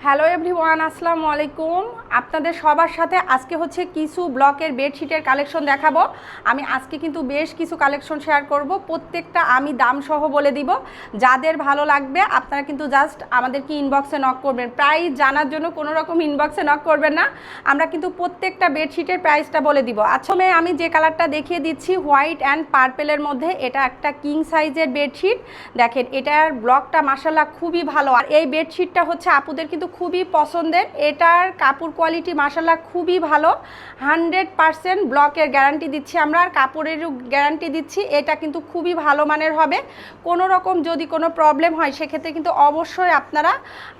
Hello everyone, আসসালামু আলাইকুম। আপনাদের সবার সাথে আজকে হচ্ছে কিছু ব্লকের বেডশিটের কালেকশন দেখাবো। আমি আজকে কিন্তু বেশ কিছু কালেকশন শেয়ার করব, প্রত্যেকটা আমি দাম সহ বলে দিব। যাদের ভালো লাগবে আপনারা কিন্তু জাস্ট আমাদেরকে ইনবক্সে নক করবেন। প্রাইস জানার জন্য কোনো রকম ইনবক্সে নক করবেন না, আমরা কিন্তু প্রত্যেকটা বেডশিটের প্রাইসটা বলে দিব। আচ্ছা, আমি যে কালারটা দেখিয়ে দিচ্ছি হোয়াইট অ্যান্ড পার্পেলের মধ্যে, এটা একটা কিং সাইজের বেডশিট। দেখেন এটার ব্লকটা মাশাআল্লাহ খুবই ভালো, আর এই বেডশিটটা হচ্ছে আপুদের কিন্তু খুবই পছন্দের। এটার কাপড় কোয়ালিটি মাশাআল্লাহ খুবই ভালো, 100% ব্লকের গ্যারান্টি দিচ্ছি আমরা, আর কাপড়েরও গ্যারান্টি দিচ্ছি। এটা কিন্তু খুবই ভালো মানের হবে। কোনো রকম যদি কোনো প্রবলেম হয় সেক্ষেত্রে কিন্তু অবশ্যই আপনারা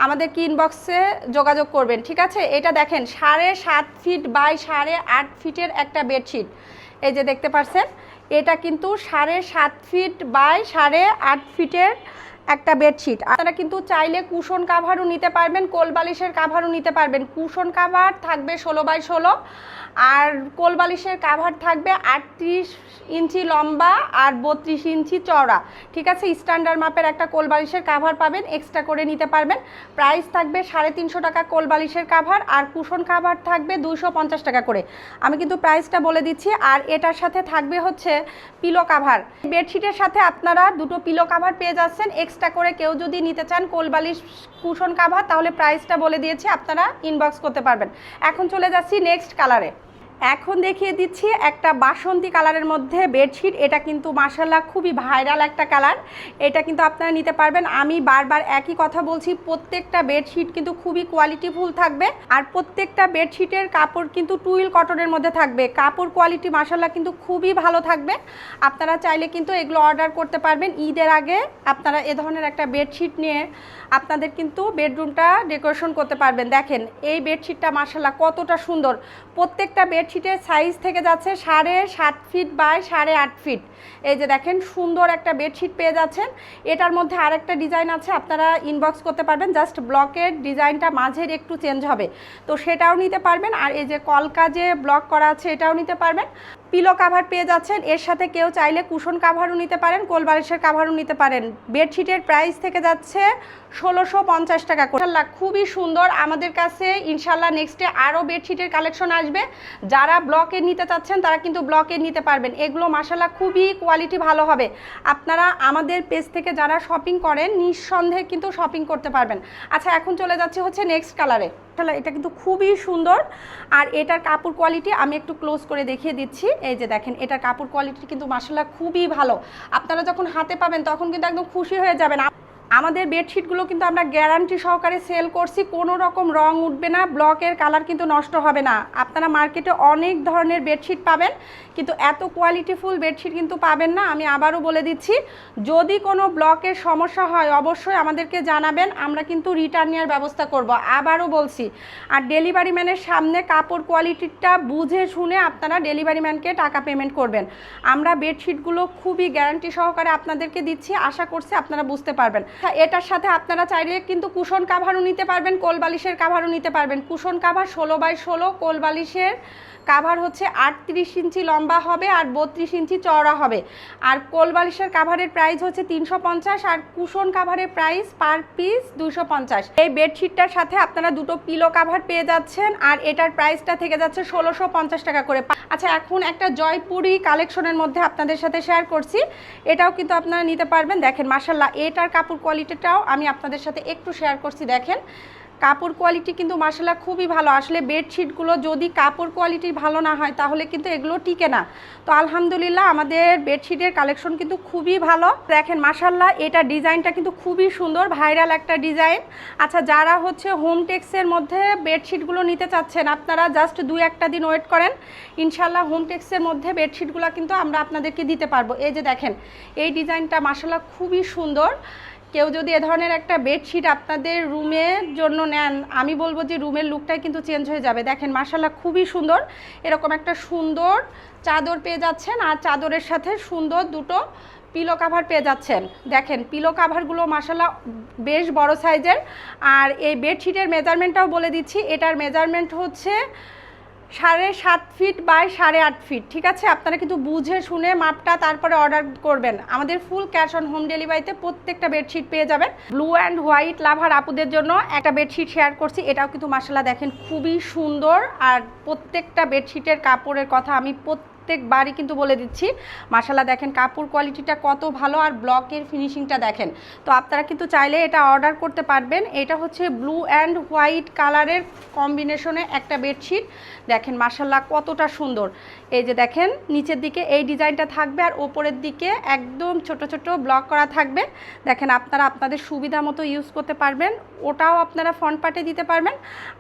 আমাদেরকে ইনবক্সে যোগাযোগ করবেন, ঠিক আছে। এটা দেখেন 7.5 ফিট বাই 8.5 ফিটের একটা বেডশিট, এই যে দেখতে পাচ্ছেন। এটা কিন্তু 7.5 ফিট বাই 8.5 ফিটের একটা বেডশিট। আপনারা কিন্তু চাইলে কুশন কাভারও নিতে পারবেন, কোল বালিশের কাভারও নিতে পারবেন। কুশন কাভার থাকবে 16x16, আর কোল বালিশের কাভার থাকবে 38 ইঞ্চি লম্বা আর 32 ইঞ্চি চওড়া, ঠিক আছে। স্ট্যান্ডার্ড মাপের একটা কোল বালিশের কাভার পাবেন, এক্সট্রা করে নিতে পারবেন। প্রাইস থাকবে 350 টাকা কোল বালিশের কাভার, আর কুশন কাভার থাকবে 250 টাকা করে। আমি কিন্তু প্রাইসটা বলে দিচ্ছি। আর এটার সাথে থাকবে হচ্ছে পিলো কাভার। বেডশিটের সাথে আপনারা দুটো পিলো কাভার পেয়ে যাচ্ছেন এক্সট্রা করে। কেউ যদি নিতে চান কোল বালিশ কুশন কাভার, তাহলে প্রাইসটা বলে দিয়েছি, আপনারা ইনবক্স করতে পারবেন। এখন চলে যাচ্ছি নেক্সট কালারে। এখন দেখিয়ে দিচ্ছি একটা বাসন্তী কালারের মধ্যে বেডশিট। এটা কিন্তু মাশাআল্লাহ খুবই ভাইরাল একটা কালার, এটা কিন্তু আপনারা নিতে পারবেন। আমি বারবার একই কথা বলছি, প্রত্যেকটা বেডশিট কিন্তু খুবই কোয়ালিটিফুল থাকবে, আর প্রত্যেকটা বেডশিটের কাপড় কিন্তু টুইল কটনের মধ্যে থাকবে। কাপড় কোয়ালিটি মাশাআল্লাহ কিন্তু খুবই ভালো থাকবে। আপনারা চাইলে কিন্তু এগুলো অর্ডার করতে পারবেন। ঈদের আগে আপনারা এ ধরনের একটা বেডশিট নিয়ে আপনাদের কিন্তু বেডরুমটা ডেকোরেশন করতে পারবেন। দেখেন এই বেডশিটটা মাশাআল্লাহ কতটা সুন্দর। প্রত্যেকটা বেডশিটের সাইজ থেকে যাচ্ছে 7.5 ফিট বাই 8.5 ফিট। এই যে দেখেন সুন্দর একটা বেডশিট পেয়ে যাচ্ছেন। এটার মধ্যে আরেকটা ডিজাইন আছে, আপনারা ইনবক্স করতে পারবেন। জাস্ট ব্লকের ডিজাইনটা মাঝের একটু চেঞ্জ হবে, তো সেটাও নিতে পারবেন। আর এই যে কলকা যে ব্লক করা আছে এটাও নিতে পারবেন। পিলো কাভার পেয়ে যাচ্ছেন, এর সাথে কেউ চাইলে কুশন কাভারও নিতে পারেন, কোল বালিশের কাভারও নিতে পারেন। বেডশিটের প্রাইস থেকে যাচ্ছে 1650 টাকা করে। খুবই সুন্দর। আমাদের কাছে ইনশাল্লাহ নেক্সটে আরও বেডশিটের কালেকশন আসবে। যারা ব্লকে নিতে চাচ্ছেন তারা কিন্তু ব্লকে নিতে পারবেন। এগুলো মাশাআল্লাহ খুবই কোয়ালিটি ভালো হবে। আপনারা আমাদের পেজ থেকে যারা শপিং করেন নিঃসন্দেহে কিন্তু শপিং করতে পারবেন। আচ্ছা, এখন চলে যাচ্ছে হচ্ছে নেক্সট কালারে। এটা কিন্তু খুবই সুন্দর, আর এটার কাপড় কোয়ালিটি আমি একটু ক্লোজ করে দেখিয়ে দিচ্ছি। এই যে দেখেন এটার কাপড় কোয়ালিটি কিন্তু মাশাআল্লাহ খুবই ভালো। আপনারা যখন হাতে পাবেন তখন কিন্তু একদম খুশি হয়ে যাবেন। আমাদের বেডশিটগুলো কিন্তু আমরা গ্যারান্টি সহকারে সেল করছি, কোনো রকম রং উঠবে না, ব্লকের কালার কিন্তু নষ্ট হবে না। আপনারা মার্কেটে অনেক ধরনের বেডশিট পাবেন, কিন্তু এত কোয়ালিটিফুল বেডশিট কিন্তু পাবেন না। আমি আবারও বলে দিচ্ছি, যদি কোনো ব্লকের সমস্যা হয় অবশ্যই আমাদেরকে জানাবেন, আমরা কিন্তু রিটার্ন নেওয়ার ব্যবস্থা করব। আবারও বলছি, আর ডেলিভারি ম্যানের সামনে কাপড় কোয়ালিটিটা বুঝে শুনে আপনারা ডেলিভারি ম্যানকে টাকা পেমেন্ট করবেন। আমরা বেডশিটগুলো খুবই গ্যারান্টি সহকারে আপনাদেরকে দিচ্ছি, আশা করছি আপনারা বুঝতে পারবেন। এটার সাথে আপনারা চাইলে কিন্তু কুশন কাভারও নিতে পারবেন, কোল বালিশের কাভারও নিতে পারবেন। কুশন কাভার 16x16, কোল বালিশের কাভার হচ্ছে 38 ইঞ্চি লম্বা হবে আর 32 ইঞ্চি চওড়া হবে। আর কোল বালিশের কাভারের প্রাইস হচ্ছে 350, আর কুশন কাভারের প্রাইস পার পিস 250। এই বেডশিটটার সাথে আপনারা দুটো পিলো কাভার পেয়ে যাচ্ছেন, আর এটার প্রাইসটা থেকে যাচ্ছে 1650 টাকা করে। আচ্ছা, এখন একটা জয়পুরি কালেকশনের মধ্যে আপনাদের সাথে শেয়ার করছি, এটাও কিন্তু আপনারা নিতে পারবেন। দেখেন মাশাআল্লাহ এটার কাপড় কোয়ালিটিটাও আমি আপনাদের সাথে একটু শেয়ার করছি। দেখেন কাপড় কোয়ালিটি কিন্তু মাশাআল্লাহ খুবই ভালো। আসলে বেডশিটগুলো যদি কাপড় কোয়ালিটি ভালো না হয় তাহলে কিন্তু এগুলো টিকে না। তো আলহামদুলিল্লাহ আমাদের বেডশিটের কালেকশন কিন্তু খুবই ভালো। দেখেন মাশাআল্লাহ এটা ডিজাইনটা কিন্তু খুবই সুন্দর, ভাইরাল একটা ডিজাইন। আচ্ছা, যারা হচ্ছে হোম টেক্সের মধ্যে বেডশিটগুলো নিতে চাচ্ছেন আপনারা জাস্ট 2-1টা দিন ওয়েট করেন, ইনশাআল্লাহ হোম টেক্সের মধ্যে বেডশিটগুলো কিন্তু আমরা আপনাদেরকে দিতে পারবো। এই যে দেখেন এই ডিজাইনটা মাশাআল্লাহ খুবই সুন্দর। কেউ যদি এ ধরনের একটা বেডশিট আপনাদের রুমের জন্য নেন, আমি বলবো যে রুমের লুকটাই কিন্তু চেঞ্জ হয়ে যাবে। দেখেন মাশাআল্লাহ খুবই সুন্দর, এরকম একটা সুন্দর চাদর পেয়ে যাচ্ছেন, আর চাদরের সাথে সুন্দর দুটো পিলো কাভার পেয়ে যাচ্ছেন। দেখেন পিলো কাভারগুলো মাশাআল্লাহ বেশ বড় সাইজের। আর এই বেডশিটের মেজারমেন্টটাও বলে দিচ্ছি, এটার মেজারমেন্ট হচ্ছে 7.5 ফিট বাই 8.5 ফিট, ঠিক আছে? আপনারা কিন্তু বুঝে শুনে মাপটা তারপরে অর্ডার করবেন। আমাদের ফুল ক্যাশ অন হোম ডেলিভারিতে প্রত্যেকটা বেডশিট পেয়ে যাবেন। ব্লু অ্যান্ড হোয়াইট লাভার আপুদের জন্য একটা বেডশিট শেয়ার করছি, এটাও কিন্তু মাশাআল্লাহ দেখেন খুবই সুন্দর। আর প্রত্যেকটা বেডশিটের কাপড়ের কথা আমি প্রত্যেকবারই কিন্তু বলে দিচ্ছি, মাশাআল্লাহ দেখেন কাপড় কোয়ালিটিটা কত ভালো আর ব্লকের ফিনিশিংটা দেখেন। তো আপনারা কিন্তু চাইলে এটা অর্ডার করতে পারবেন। এটা হচ্ছে ব্লু অ্যান্ড হোয়াইট কালারের কম্বিনেশনে একটা বেডশিট, দেখেন মাশাআল্লাহ কতটা সুন্দর। এই যে দেখেন নিচের দিকে এই ডিজাইনটা থাকবে আর ওপরের দিকে একদম ছোট ছোট ব্লক করা থাকবে। দেখেন আপনারা আপনাদের সুবিধা মতো ইউজ করতে পারবেন, ওটাও আপনারা ফ্রন্ট পার্টে দিতে পারবেন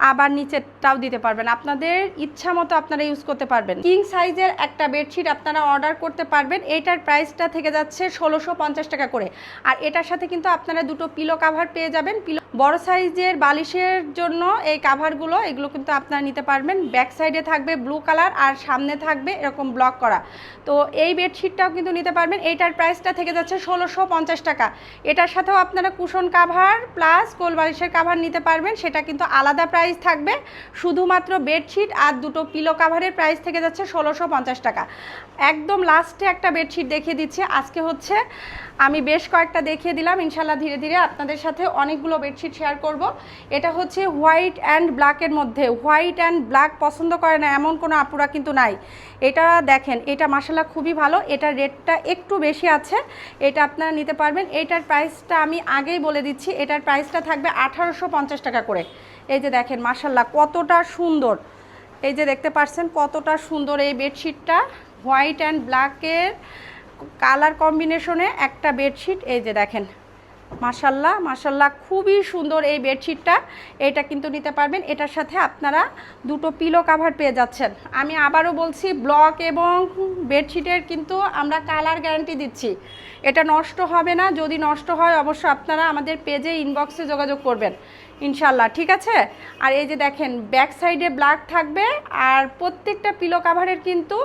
আবার নিচেরটাও দিতে পারবেন, আপনাদের ইচ্ছা মতো আপনারা ইউজ করতে পারবেন। কিং সাইজের একটা বেডশিট আপনারা অর্ডার করতে পারবেন। এইটার প্রাইসটা থেকে যাচ্ছে 1650 টাকা করে। আর এটার সাথে কিন্তু আপনারা দুটো পিলো কাভার পেয়ে যাবেন। বড় সাইজের বালিশের জন্য এই কাভারগুলো এগুলো কিন্তু আপনারা নিতে পারবেন। ব্যাক সাইডে থাকবে ব্লু কালার আর সামনে থাকবে এরকম ব্লক করা। তো এই বেডশিটটাও কিন্তু নিতে পারবেন। এইটার প্রাইসটা থেকে যাচ্ছে 1650 টাকা। এটার সাথেও আপনারা কুশন কাভার প্লাস কোল বালিশের কাভার নিতে পারবেন, সেটা কিন্তু আলাদা প্রাইস থাকবে। শুধুমাত্র বেডশিট আর দুটো পিলো কাভারের প্রাইস থেকে যাচ্ছে 1650 টাকা। একদম লাস্টে একটা বেডশিট দেখিয়ে দিচ্ছি। আজকে হচ্ছে আমি বেশ কয়েকটা দেখিয়ে দিলাম, ইনশাল্লাহ ধীরে ধীরে আপনাদের সাথে অনেকগুলো বেডশিট শেয়ার করব। এটা হচ্ছে হোয়াইট অ্যান্ড ব্ল্যাকের মধ্যে। হোয়াইট অ্যান্ড ব্ল্যাক পছন্দ করে না এমন কোনো আপুরা কিন্তু নাই। এটা দেখেন, এটা মাশাআল্লাহ খুবই ভালো, এটার রেটটা একটু বেশি আছে, এটা আপনারা নিতে পারবেন। এইটার প্রাইসটা আমি আগেই বলে দিচ্ছি, এটার প্রাইসটা থাকবে 1850 টাকা করে। এই যে দেখেন মাশাআল্লাহ কতটা সুন্দর, এই যে দেখতে পাচ্ছেন কতটা সুন্দর এই বেডশিটটা, হোয়াইট অ্যান্ড ব্ল্যাকের কালার কম্বিনেশনে একটা বেডশিট। এই যে দেখেন মাশাআল্লাহ মাশাআল্লাহ খুবই সুন্দর এই বেডশিটটা, এটা কিন্তু নিতে পারবেন। এটার সাথে আপনারা দুটো পিলো কাভার পেয়ে যাচ্ছেন। আমি আবারও বলছি, ব্লক এবং বেডশিটের কিন্তু আমরা কালার গ্যারান্টি দিচ্ছি, এটা নষ্ট হবে না। যদি নষ্ট হয় অবশ্য আপনারা আমাদের পেজে ইনবক্সে যোগাযোগ করবেন ইনশাল্লাহ, ঠিক আছে? আর এই যে দেখেন ব্যাক সাইডে ব্ল্যাক থাকবে আর প্রত্যেকটা পিলো কাভারের কিন্তু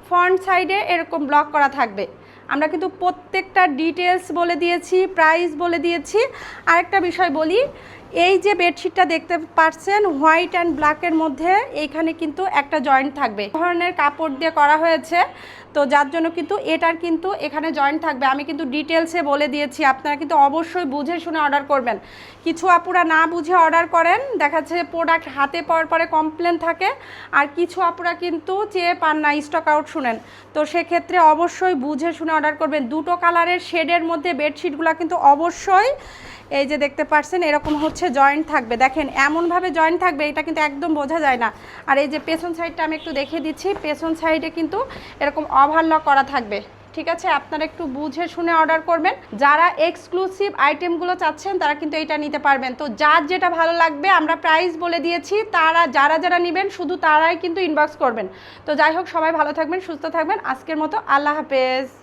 ফ্রন্ট সাইডে এরকম ব্লক করা থাকবে। আমরা কিন্তু প্রত্যেকটা ডিটেলস বলে দিয়েছি, প্রাইস বলে দিয়েছি। আরেকটা বিষয় বলি, এই যে বেডশিটটা দেখতে পাচ্ছেন হোয়াইট অ্যান্ড ব্ল্যাকের মধ্যে, এইখানে কিন্তু একটা জয়েন্ট থাকবে, ধরনের কাপড় দিয়ে করা হয়েছে, তো যার জন্য কিন্তু এটার কিন্তু এখানে জয়েন্ট থাকবে। আমি কিন্তু ডিটেলসে বলে দিয়েছি, আপনারা কিন্তু অবশ্যই বুঝে শুনে অর্ডার করবেন। কিছু আপুরা না বুঝে অর্ডার করেন, দেখা যাচ্ছে প্রোডাক্ট হাতে পাওয়ার পরে কমপ্লেন থাকে, আর কিছু আপুরা কিন্তু চেয়ে পান না, স্টক আউট শুনেন। তো সেক্ষেত্রে অবশ্যই বুঝে শুনে অর্ডার করবেন। দুটো কালারের শেডের মধ্যে বেডশিটগুলো কিন্তু অবশ্যই এই যে দেখতে পাচ্ছেন এরকম হচ্ছে জয়েন্ট থাকবে, দেখেন এমনভাবে জয়েন্ট থাকবে, এটা কিন্তু একদম বোঝা যায় না। আর এই যে পেছন সাইডটা আমি একটু দেখিয়ে দিচ্ছি, পেছন সাইডে কিন্তু এরকম ওভারলক করা থাকবে, ঠিক আছে? আপনারা একটু বুঝে শুনে অর্ডার করবেন। যারা এক্সক্লুসিভ আইটেমগুলো চাচ্ছেন তারা কিন্তু এটা নিতে পারবেন। তো যার যেটা ভালো লাগবে আমরা প্রাইস বলে দিয়েছি, তারা যারা যারা নেবেন শুধু তারাই কিন্তু ইনবক্স করবেন। তো যাই হোক, সবাই ভালো থাকবেন, সুস্থ থাকবেন। আজকের মতো আল্লাহ হাফেজ।